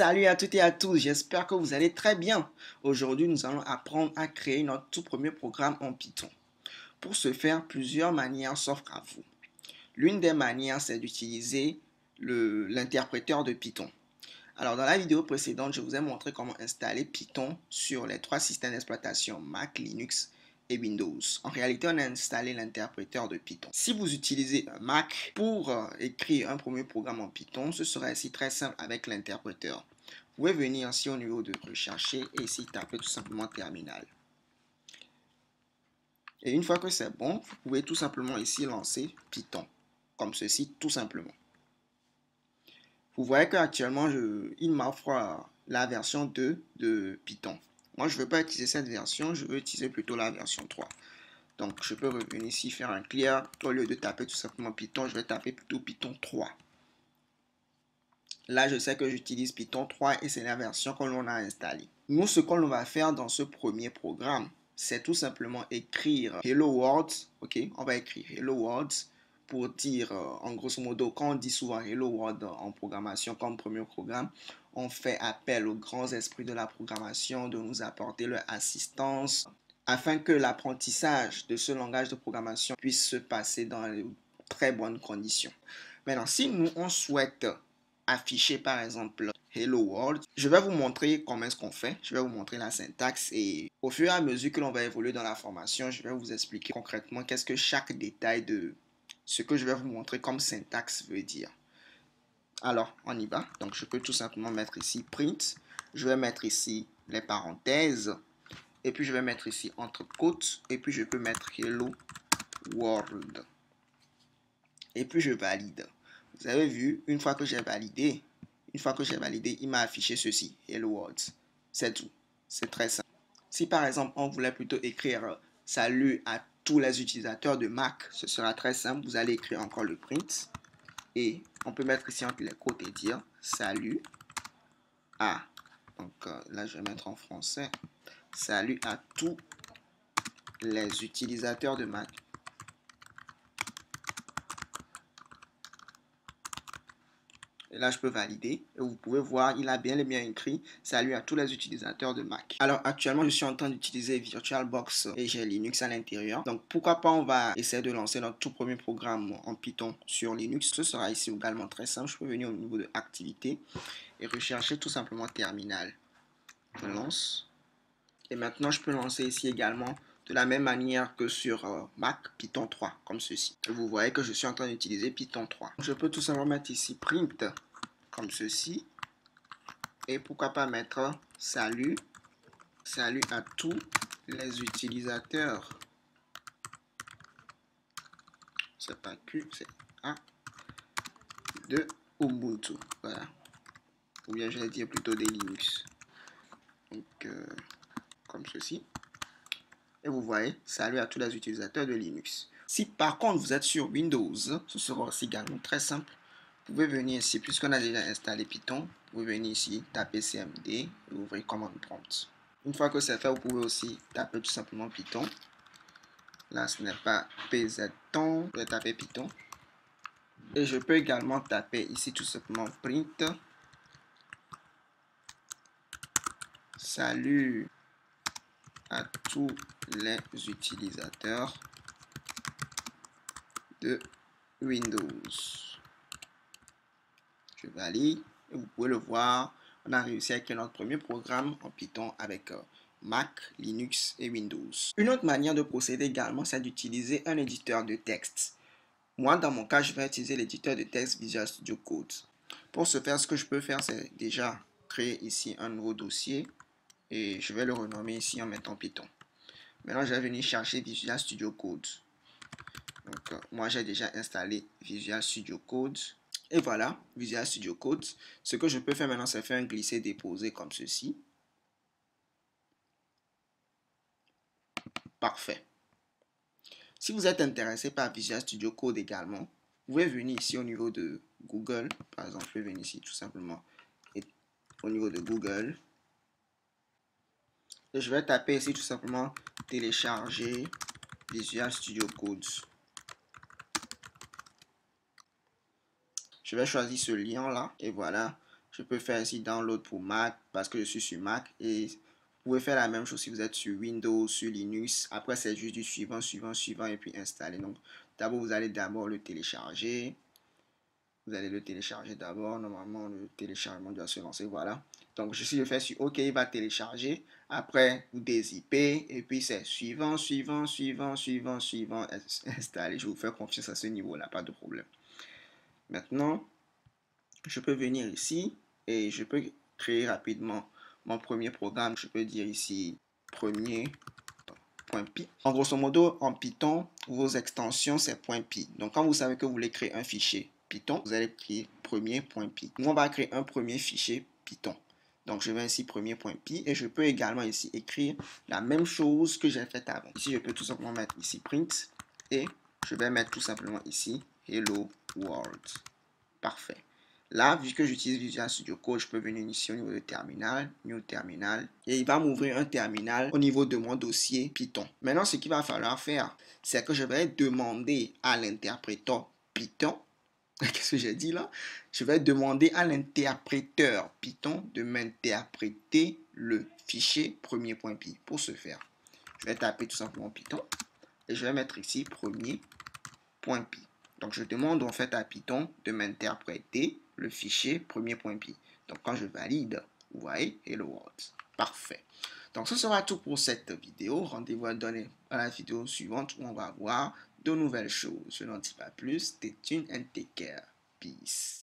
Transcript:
Salut à toutes et à tous, j'espère que vous allez très bien. Aujourd'hui, nous allons apprendre à créer notre tout premier programme en Python. Pour ce faire, plusieurs manières s'offrent à vous. L'une des manières, c'est d'utiliser l'interpréteur de Python. Alors, dans la vidéo précédente, je vous ai montré comment installer Python sur les trois systèmes d'exploitation Mac, Linux et Windows. En réalité, on a installé l'interpréteur de Python. Si vous utilisez un Mac pour écrire un premier programme en Python, ce sera ici très simple avec l'interpréteur. Vous pouvez venir ici au niveau de rechercher et ici taper tout simplement terminal. Et une fois que c'est bon, vous pouvez tout simplement ici lancer Python, comme ceci, tout simplement. Vous voyez qu'actuellement, il m'offre la version 2 de Python. Moi, je ne veux pas utiliser cette version, je veux utiliser plutôt la version 3. Donc, je peux revenir ici, faire un clear. Au lieu de taper tout simplement Python, je vais taper plutôt Python 3. Là, je sais que j'utilise Python 3 et c'est la version que l'on a installée. Nous, ce qu'on va faire dans ce premier programme, c'est tout simplement écrire Hello World. Ok, on va écrire Hello World pour dire, en grosso modo, quand on dit souvent Hello World en programmation comme premier programme, on fait appel aux grands esprits de la programmation de nous apporter leur assistance afin que l'apprentissage de ce langage de programmation puisse se passer dans de très bonnes conditions. Maintenant, si nous, on souhaite afficher par exemple Hello World, je vais vous montrer comment est-ce qu'on fait. Je vais vous montrer la syntaxe et au fur et à mesure que l'on va évoluer dans la formation, je vais vous expliquer concrètement qu'est-ce que chaque détail de ce que je vais vous montrer comme syntaxe veut dire. Alors, on y va. Donc, je peux tout simplement mettre ici print. Je vais mettre ici les parenthèses. Et puis, je vais mettre ici entre côtes. Et puis, je peux mettre Hello World. Et puis, je valide. Vous avez vu, une fois que j'ai validé, il m'a affiché ceci, Hello World. C'est tout. C'est très simple. Si par exemple, on voulait plutôt écrire salut à tous les utilisateurs de Mac, ce sera très simple. Vous allez écrire encore le print. Et on peut mettre ici entre les côtes et dire salut à. Donc là, je vais mettre en français. Salut à tous les utilisateurs de Mac. Et là, je peux valider. Et vous pouvez voir, il a bien écrit « Salut à tous les utilisateurs de Mac ». Alors, actuellement, je suis en train d'utiliser VirtualBox et j'ai Linux à l'intérieur. Donc, pourquoi pas, on va essayer de lancer notre tout premier programme en Python sur Linux. Ce sera ici également très simple. Je peux venir au niveau de « Activité » et rechercher tout simplement « Terminal ». Je lance. Et maintenant, je peux lancer ici également de la même manière que sur Mac, Python 3, comme ceci. Et vous voyez que je suis en train d'utiliser Python 3. Je peux tout simplement mettre ici print, comme ceci. Et pourquoi pas mettre salut à tous les utilisateurs. C'est pas Q, c'est A de Ubuntu. Voilà. Ou bien je vais dire plutôt des Linux. Donc, comme ceci. Et vous voyez, salut à tous les utilisateurs de Linux. Si par contre vous êtes sur Windows, ce sera aussi également très simple. Vous pouvez venir ici, puisqu'on a déjà installé Python, vous pouvez venir ici, taper CMD et ouvrir commande prompt. Une fois que c'est fait, vous pouvez aussi taper tout simplement Python. Là, ce n'est pas Python, je vais taper Python. Et je peux également taper ici tout simplement print. Salut à tous les utilisateurs de Windows. Je valide et vous pouvez le voir, on a réussi à créer notre premier programme en Python avec Mac, Linux et Windows. Une autre manière de procéder également, c'est d'utiliser un éditeur de texte. Moi, dans mon cas, je vais utiliser l'éditeur de texte Visual Studio Code. Pour ce faire, ce que je peux faire, c'est déjà créer ici un nouveau dossier et je vais le renommer ici en mettant Python. Maintenant, je vais venir chercher Visual Studio Code. Donc, moi, j'ai déjà installé Visual Studio Code. Et voilà, Visual Studio Code. Ce que je peux faire maintenant, c'est faire un glisser-déposer comme ceci. Parfait. Si vous êtes intéressé par Visual Studio Code également, vous pouvez venir ici au niveau de Google. Par exemple, je vais venir ici tout simplement et au niveau de Google. Et je vais taper ici tout simplement télécharger Visual Studio Code. Je vais choisir ce lien là et voilà. Je peux faire ici download pour Mac parce que je suis sur Mac et vous pouvez faire la même chose si vous êtes sur Windows, sur Linux. Après, c'est juste du suivant, suivant, suivant et puis installer. Donc, d'abord, vous allez d'abord le télécharger. Vous allez le télécharger d'abord. Normalement, le téléchargement doit se lancer. Voilà. Donc, si je fais sur OK, il va télécharger. Après, vous dézippez. Et puis, c'est suivant, suivant, suivant, suivant, suivant. Installer. Je vous fais confiance à ce niveau-là. Pas de problème. Maintenant, je peux venir ici et je peux créer rapidement mon premier programme. Je peux dire ici premier.py. En grosso modo, en Python, vos extensions, c'est .py. Donc, quand vous savez que vous voulez créer un fichier Python, vous allez créer premier.py. Nous, on va créer un premier fichier Python. Donc, je vais ici premier.py et je peux également ici écrire la même chose que j'ai fait avant. Ici, je peux tout simplement mettre ici print et je vais mettre tout simplement ici hello world. Parfait. Là, vu que j'utilise Visual Studio Code, je peux venir ici au niveau de terminal, New Terminal, et il va m'ouvrir un terminal au niveau de mon dossier Python. Maintenant, ce qu'il va falloir faire, c'est que je vais demander à l'interpréteur Python, qu'est-ce que j'ai dit là? Je vais demander à l'interpréteur Python de m'interpréter le fichier premier.py. Pour ce faire, je vais taper tout simplement Python, et je vais mettre ici premier.py. Donc, je demande en fait à Python de m'interpréter le fichier premier.py. Donc, quand je valide, vous voyez, hello world. Parfait. Donc, ce sera tout pour cette vidéo. Rendez-vous à la vidéo suivante où on va voir de nouvelles choses. Je n'en dis pas plus. Stay tuned and take care. Peace.